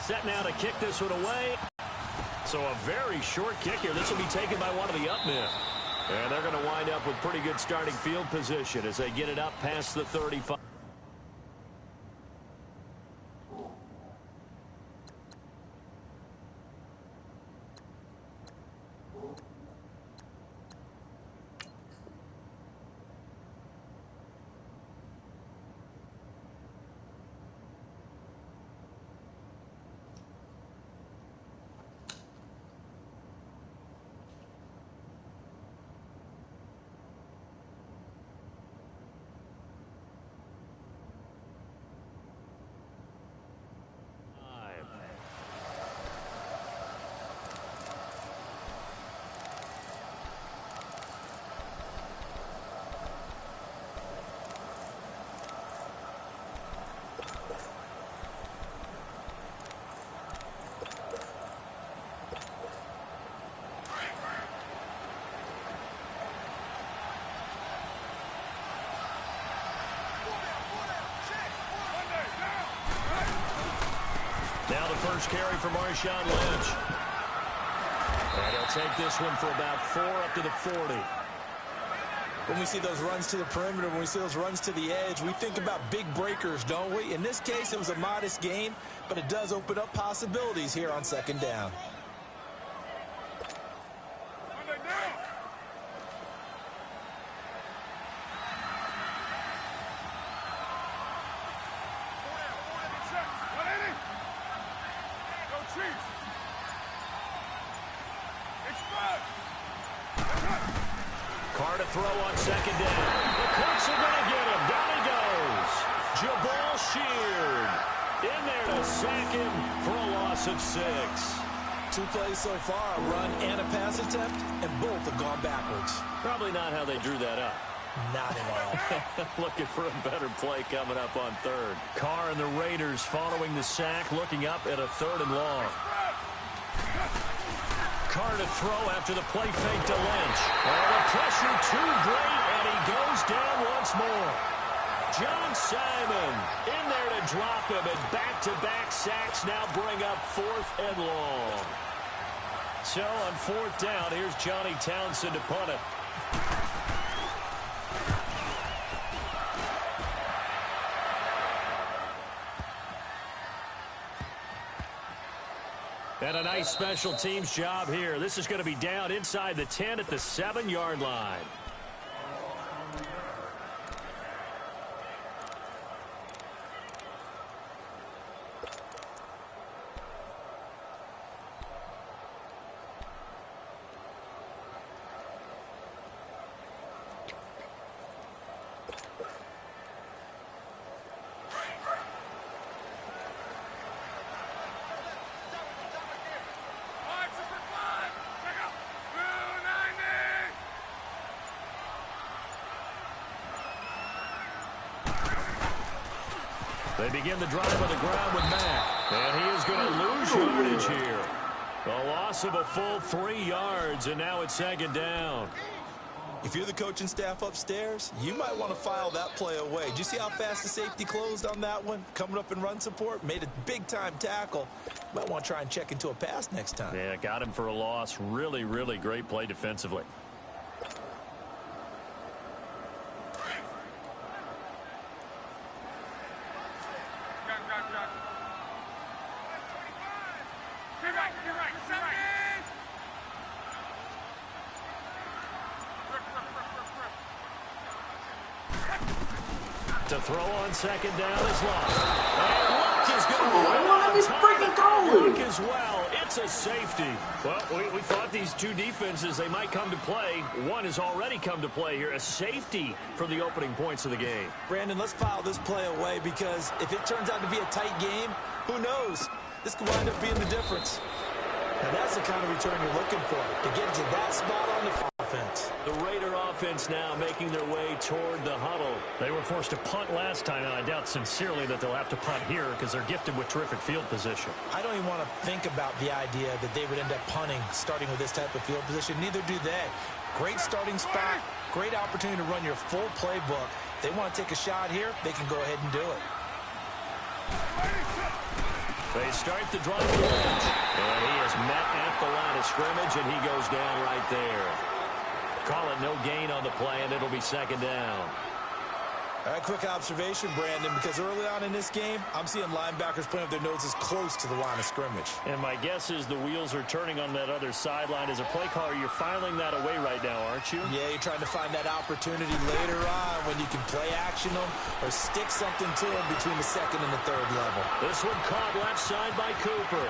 Set now to kick this one away. So a very short kick here. This will be taken by one of the up men. And they're going to wind up with pretty good starting field position as they get it up past the 35. Now the first carry for Marshawn Lynch. And he'll take this one for about 4 up to the 40. When we see those runs to the perimeter, when we see those runs to the edge, we think about big breakers, don't we? In this case, it was a modest gain, but it does open up possibilities here on second down. Carr to throw on second down. The Colts are going to get him. Down he goes. Jabal Sheard in there to sack him for a loss of 6. 2 plays so far, a run and a pass attempt, and both have gone backwards. Probably not how they drew that up. Not at all. Looking for a better play coming up on third. Carr and the Raiders following the sack, looking up at a 3rd and long. Carr to throw after the play fake to Lynch. Oh, the pressure too great, and he goes down once more. John Simon in there to drop him, and back-to-back sacks now bring up 4th and long. So on 4th down, here's Johnny Townsend to punt it. And a nice special teams job here. This is going to be down inside the 10 at the 7-yard line. They begin the drive on the ground with Mack. And he is going to lose yardage here. A loss of a full 3 yards, and now it's 2nd down. If you're the coaching staff upstairs, you might want to file that play away. Did you see how fast the safety closed on that one? Coming up in run support, made a big-time tackle. Might want to try and check into a pass next time. Yeah, got him for a loss. Really, really great play defensively. To throw on 2nd down is lost. And Luck is going to Luck as well. It's a safety. Well, we thought these two defenses, they might come to play. One has already come to play here. A safety for the opening points of the game. Brandon, let's file this play away because if it turns out to be a tight game, who knows? This could wind up being the difference. Now that's the kind of return you're looking for, to get to that spot on the offense. The Raider offense now making their way toward the huddle. They were forced to punt last time, and I doubt sincerely that they'll have to punt here because they're gifted with terrific field position. I don't even want to think about the idea that they would end up punting starting with this type of field position. Neither do they. Great starting spot, great opportunity to run your full playbook. If they want to take a shot here, they can go ahead and do it. They start the drive to Lynch. And he is met at the line of scrimmage, and he goes down right there. Call it no gain on the play, and it'll be second down. All right, quick observation, Brandon, because early on in this game, I'm seeing linebackers playing with their noses close to the line of scrimmage. And my guess is the wheels are turning on that other sideline. As a play caller, you're filing that away right now, aren't you? Yeah, you're trying to find that opportunity later on when you can play action them or stick something to them between the second and the third level. This one caught left side by Cooper.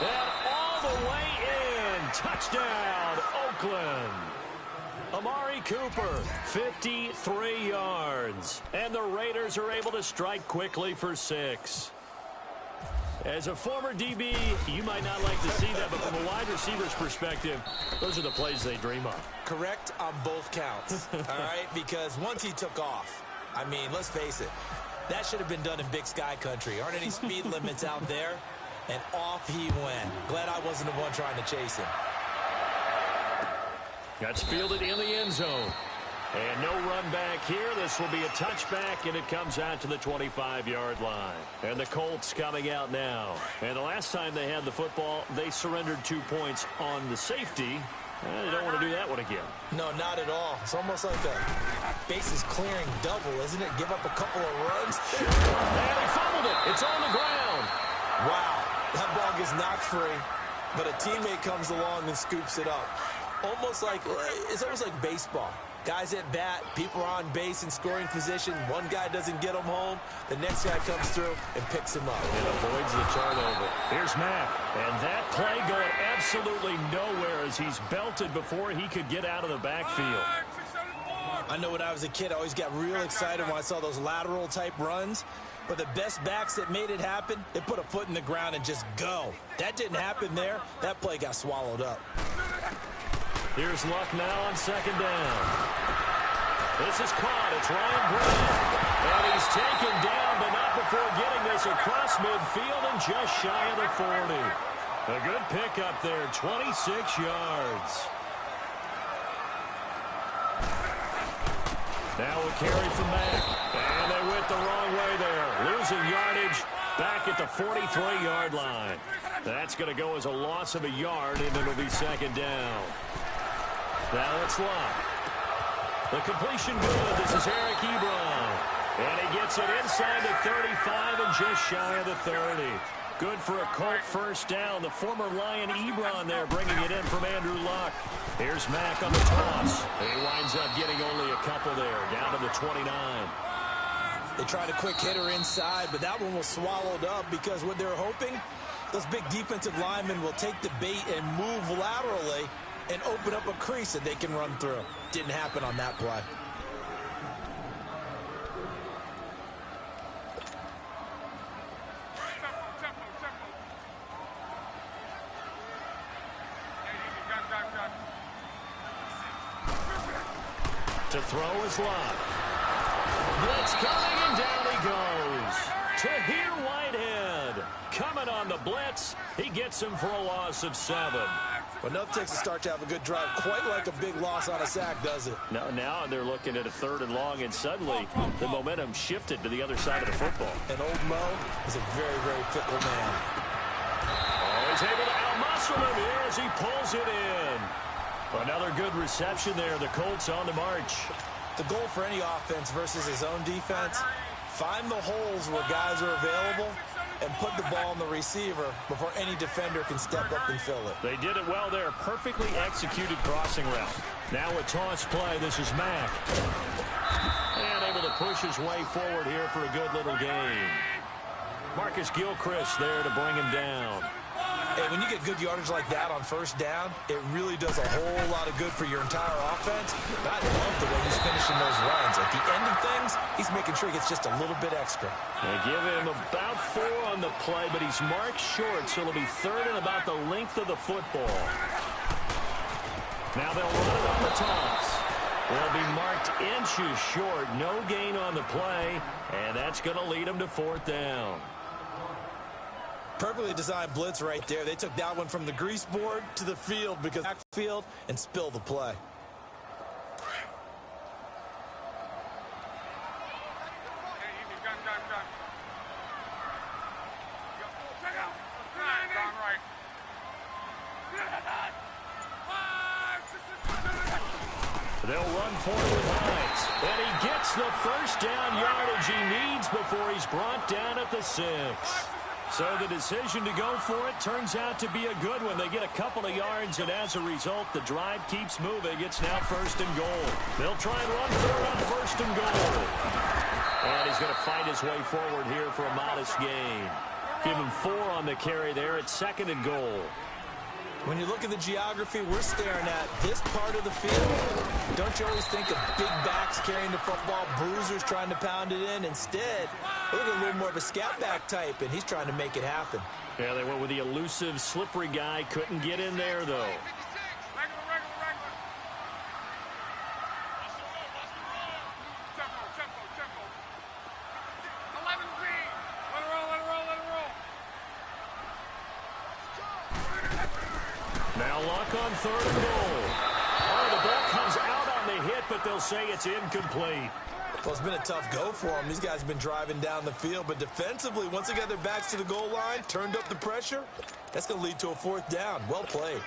And all the way in. Touchdown, Oakland. Amari Cooper, 53 yards. And the Raiders are able to strike quickly for 6. As a former DB, you might not like to see that, but from a wide receiver's perspective, those are the plays they dream of. Correct on both counts, all right? Because once he took off, I mean, let's face it, that should have been done in Big Sky country. Aren't any speed limits out there? And off he went. Glad I wasn't the one trying to chase him. That's fielded in the end zone. And no run back here. This will be a touchback, and it comes out to the 25-yard line. And the Colts coming out now. And the last time they had the football, they surrendered 2 points on the safety. They don't want to do that one again. No, not at all. It's almost like a bases clearing double, isn't it? Give up a couple of runs. And he fumbled it. It's on the ground. Wow. That ball gets knocked free, but a teammate comes along and scoops it up. It's almost like baseball. Guys at bat, people are on base in scoring position. One guy doesn't get him home. The next guy comes through and picks him up. And avoids the turnover. Here's Mack. And that play going absolutely nowhere as he's belted before he could get out of the backfield. I know when I was a kid, I always got real excited when I saw those lateral type runs. But the best backs that made it happen, they put a foot in the ground and just go. That didn't happen there. That play got swallowed up. Here's Luck now on second down. This is caught. It's Ryan Brown. And he's taken down, but not before getting this across midfield and just shy of the 40. A good pickup there, 26 yards. Now a carry from Mack. And they went the wrong way there. Losing yardage back at the 43-yard line. That's going to go as a loss of a yard, and it'll be second down. Now it's Luck. The completion good. This is Eric Ebron. And he gets it inside the 35 and just shy of the 30. Good for a Colt first down. The former Lion Ebron there bringing it in from Andrew Luck. Here's Mack on the toss. And he winds up getting only a couple there, down to the 29. They tried a quick hitter inside, but that one was swallowed up because what they're hoping, those big defensive linemen will take the bait and move laterally and open up a crease that they can run through. Didn't happen on that play. To throw is Luck. Blitz coming, and down he goes. Tahir Whitehead coming on the blitz. He gets him for a loss of 7. But enough takes to start to have a good drive. Quite like a big loss on a sack, does it? Now they're looking at a 3rd and long, and suddenly the momentum shifted to the other side of the football. And old Mo is a very, very fickle man. Oh, he's able to outmuscle him here as he pulls it in. Another good reception there. The Colts on the march. The goal for any offense versus his own defense, find the holes where guys are available and put the ball on the receiver before any defender can step up and fill it. They did it well there. Perfectly executed crossing route. Now a toss play. This is Mack. And able to push his way forward here for a good little gain. Marcus Gilchrist there to bring him down. Hey, when you get good yardage like that on first down, it really does a whole lot of good for your entire offense. But I love the way he's finishing those runs. At the end of things, he's making sure he gets just a little bit extra. They give him about 4 on the play, but he's marked short, so it'll be 3rd and about the length of the football. Now they'll run it on the toss. They'll be marked inches short. No gain on the play, and that's going to lead them to 4th down. Perfectly designed blitz right there. They took that one from the grease board to the field because backfield and spill the play. They'll run for it with Hines. And he gets the first down yardage he needs before he's brought down at the 6. So the decision to go for it turns out to be a good one. They get a couple of yards, and as a result, the drive keeps moving. It's now 1st and goal. They'll try and run for it on 1st and goal. And he's going to fight his way forward here for a modest gain. Give him 4 on the carry there at 2nd and goal. When you look at the geography, we're staring at this part of the field. Don't you always think of big backs carrying the football, bruisers trying to pound it in? Instead, look at a little more of a scat back type, and he's trying to make it happen. Yeah, they went with the elusive, slippery guy. Couldn't get in there, though. Now Luck on 3rd and goal. Oh, the ball comes out on the hit, but they'll say it's incomplete. Well, it's been a tough go for them. These guys have been driving down the field, but defensively, once they got their backs to the goal line, turned up the pressure, that's going to lead to a 4th down. Well played.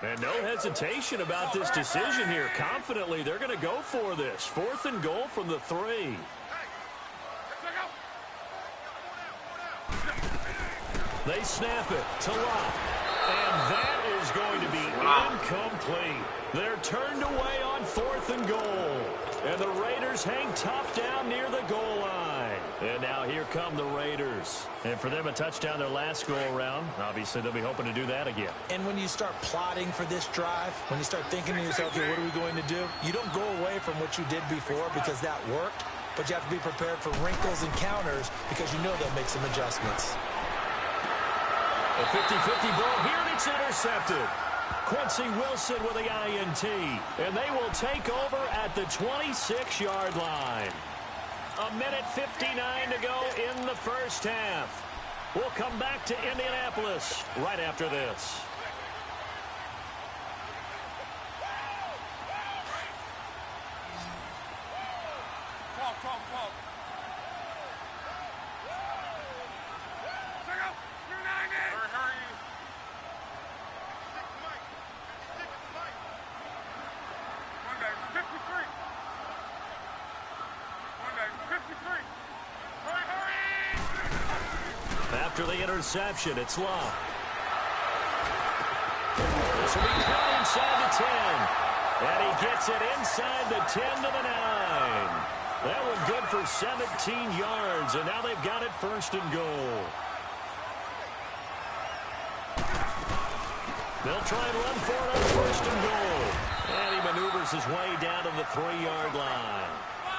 And no hesitation about this decision here. Confidently, they're going to go for this. 4th and goal from the 3. They snap it to Locke. And that is going to be incomplete. They're turned away on 4th and goal. And the Raiders hang tough down near the goal line. And now here come the Raiders. And for them, a touchdown their last go-around. Obviously, they'll be hoping to do that again. And when you start plotting for this drive, when you start thinking to yourself, okay, what are we going to do? You don't go away from what you did before because that worked, but you have to be prepared for wrinkles and counters because you know they'll make some adjustments. A 50-50 ball here, and it's intercepted. Quincy Wilson with the INT. And they will take over at the 26-yard line. 1:59 to go in the first half. We'll come back to Indianapolis right after this. After the interception, it's Locke. This will be caught inside the 10. And he gets it inside the 10 to the 9. That one good for 17 yards, and now they've got it 1st and goal. They'll try and run for it on 1st and goal. And he maneuvers his way down to the 3-yard line.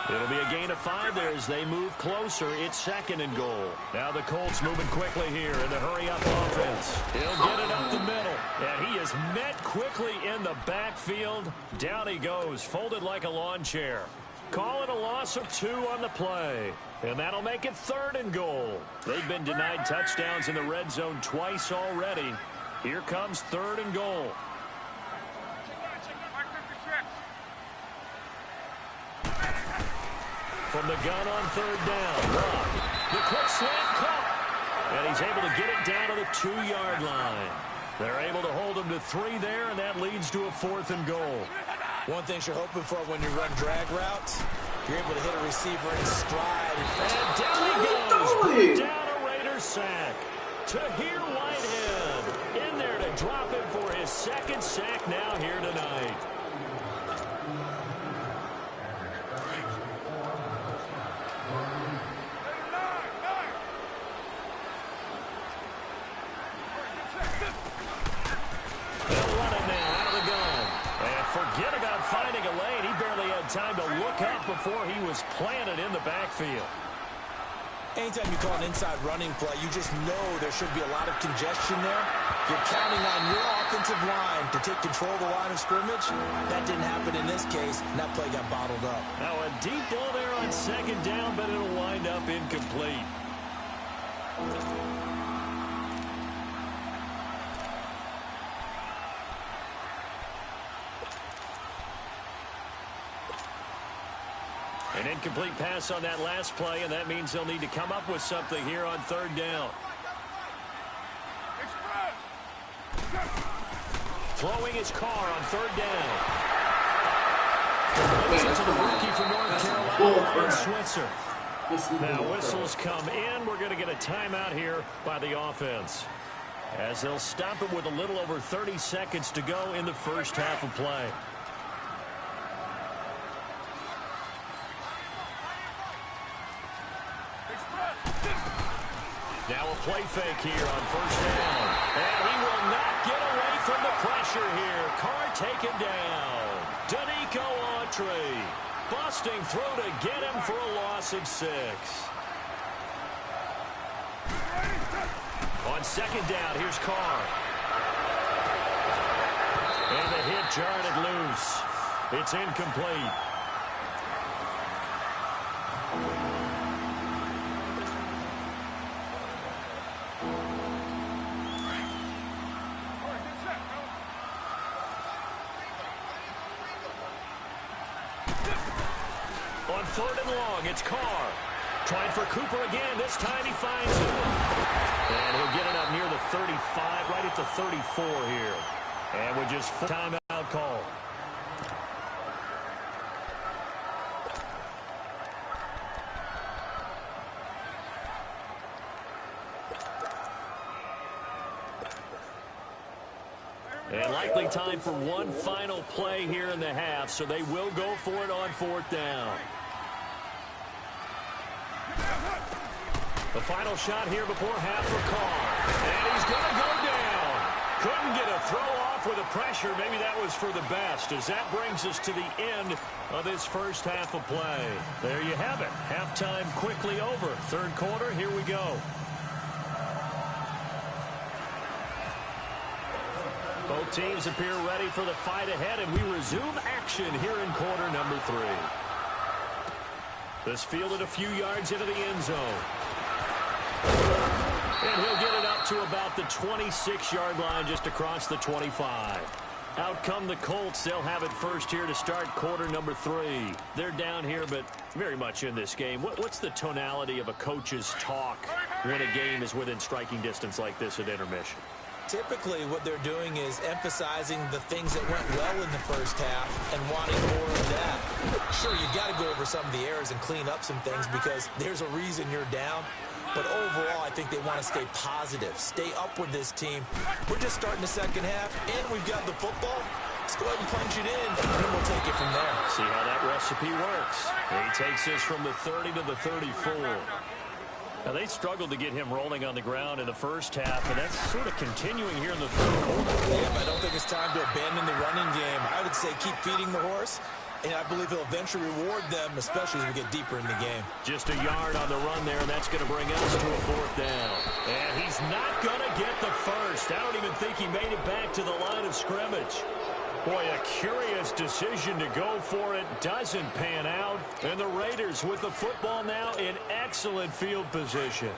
It'll be a gain of 5 there as they move closer. It's 2nd and goal. Now the Colts moving quickly here in the hurry-up offense. He'll get it up the middle. And he is met quickly in the backfield. Down he goes, folded like a lawn chair. Calling a loss of 2 on the play. And that'll make it 3rd and goal. They've been denied touchdowns in the red zone twice already. Here comes 3rd and goal. From the gun on 3rd down. Locke. The quick slant caught. And he's able to get it down to the 2-yard line. They're able to hold him to 3 there, and that leads to a 4th and goal. One thing you're hoping for when you run drag routes, you're able to hit a receiver in stride. And down he goes. Brought down a Raider sack. Tahir Whitehead in there to drop him for his 2nd sack now here tonight. Forget about finding a lane. He barely had time to look up before he was planted in the backfield. Anytime you call an inside running play, you just know there should be a lot of congestion there. You're counting on your offensive line to take control of the line of scrimmage. That didn't happen in this case, and that play got bottled up. Now a deep ball there on 2nd down, but it'll wind up incomplete. An incomplete pass on that last play, and that means they'll need to come up with something here on third down. Throwing his car on third down. Leads it to the rookie from North Carolina, Switzer. Now whistles come in. We're going to get a timeout here by the offense, as they'll stop it with a little over 30 seconds to go in the first half of play. Now a play fake here on first down. And he will not get away from the pressure here. Carr taken down. Danico Autry busting through to get him for a loss of 6. On second down, here's Carr. And the hit jarred it loose. It's incomplete. On third and long, it's Carr. Trying for Cooper again. This time he finds him. And he'll get it up near the 35, right at the 34 here. And with just full timeout call. And likely time for one final play here in the half, so they will go for it on fourth down. The final shot here before half for Carr. And he's going to go down. Couldn't get a throw off with the pressure. Maybe that was for the best, as that brings us to the end of this first half of play. There you have it. Halftime quickly over. Third quarter, here we go. Both teams appear ready for the fight ahead, and we resume action here in quarter number 3. This fielded a few yards into the end zone. And he'll get it up to about the 26-yard line, just across the 25. Out come the Colts. They'll have it first here to start quarter number 3. They're down here, but very much in this game. What's the tonality of a coach's talk when a game is within striking distance like this at intermission? Typically, what they're doing is emphasizing the things that went well in the first half and wanting more of that. Sure, you got to go over some of the errors and clean up some things because there's a reason you're down. But overall, I think they want to stay positive, stay up with this team. We're just starting the second half, and we've got the football. Let's go ahead and punch it in, and then we'll take it from there. See how that recipe works. He takes this from the 30 to the 34. Now, they struggled to get him rolling on the ground in the first half, and that's sort of continuing here in the third quarter. Yeah, but I don't think it's time to abandon the running game. I would say keep feeding the horse, and I believe he'll eventually reward them, especially as we get deeper in the game. Just a yard on the run there, and that's going to bring us to a fourth down. And he's not going to get the first. I don't even think he made it back to the line of scrimmage. Boy, a curious decision to go for it. Doesn't pan out. And the Raiders with the football now in excellent field position.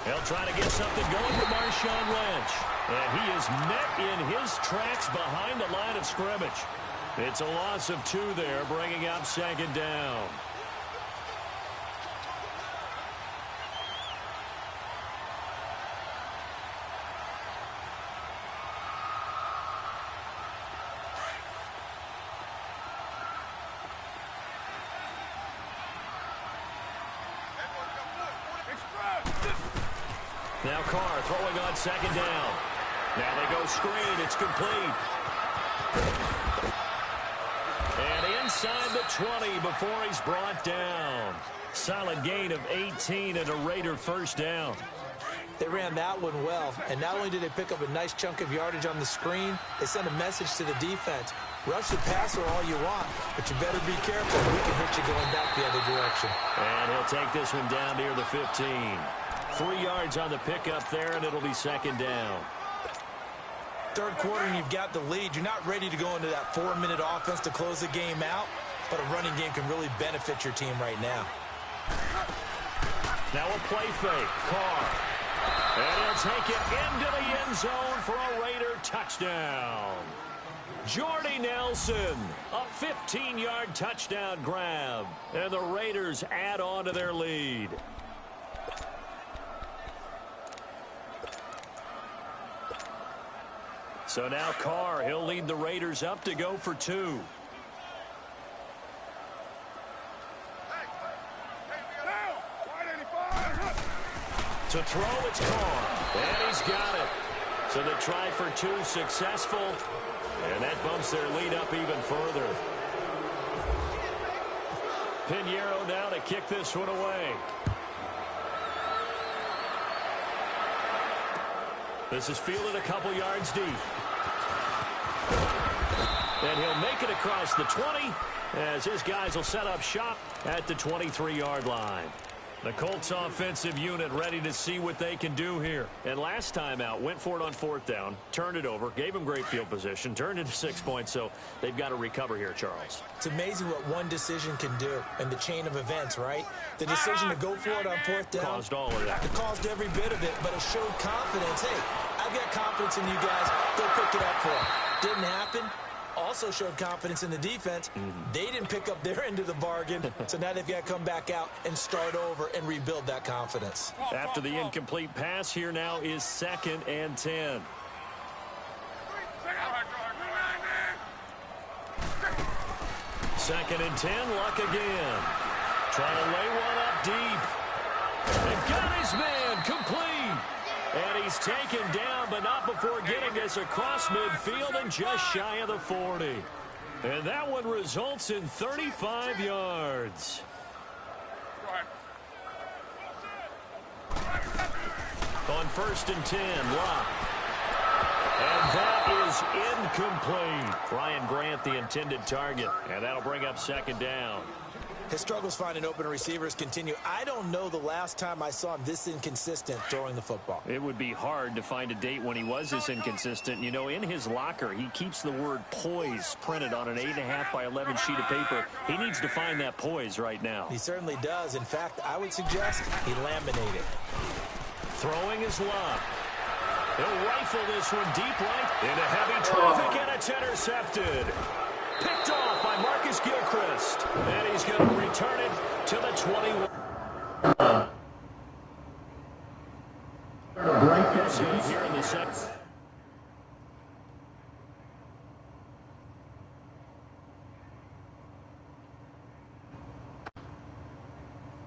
They'll try to get something going with Marshawn Lynch. And he is met in his tracks behind the line of scrimmage. It's a loss of 2 there, bringing up second down. Now Carr throwing on second down. Now they go screen. It's complete. And inside the 20 before he's brought down. Solid gain of 18 and a Raider first down. They ran that one well, and not only did they pick up a nice chunk of yardage on the screen, they sent a message to the defense. Rush the passer all you want, but you better be careful. We can hit you going back the other direction. And he'll take this one down near the 15. 3 yards on the pickup there, and it'll be second down. Third quarter, and you've got the lead. You're not ready to go into that 4-minute offense to close the game out, but a running game can really benefit your team right now. Now a play fake. Carr. And he'll take it into the end zone for a Raider touchdown. Jordy Nelson, a 15-yard touchdown grab. And the Raiders add on to their lead. So now Carr, he'll lead the Raiders up to go for 2. To throw, it's Carr. And he's got it. So the try for 2 successful. And that bumps their lead up even further. Pinheiro now to kick this one away. This is fielded a couple yards deep. And he'll make it across the 20 as his guys will set up shop at the 23-yard line. The Colts offensive unit ready to see what they can do here. And last time out, went for it on 4th down, turned it over, gave them great field position, turned into 6 points, so they've got to recover here, Charles. It's amazing what one decision can do in the chain of events, right? The decision to go for it on 4th down. Caused all of that. It caused every bit of it, but it showed confidence. Hey, I've got confidence in you guys. Go pick it up for them. Didn't happen. Also showed confidence in the defense. They didn't pick up their end of the bargain, so now they've got to come back out and start over and rebuild that confidence. After the incomplete pass, here now is 2nd and 10. Second and 10, Luck again. Trying to lay one up deep. And got his man complete. And he's taken down, but not before getting this across midfield and just shy of the 40. And that one results in 35 yards. On 1st and 10, Locke. And that is incomplete. Ryan Grant, the intended target. And that'll bring up 2nd down. His struggles finding open receivers continue. I don't know the last time I saw him this inconsistent throwing the football. It would be hard to find a date when he was this inconsistent. You know, in his locker, he keeps the word poise printed on an 8.5 by 11 sheet of paper. He needs to find that poise right now. He certainly does. In fact, I would suggest he laminated. Throwing is Love. He'll rifle this one deep right into heavy traffic, and it's intercepted. Picked off by Marcus Gilchrist. And he's going to return it to the 21. So here in the second.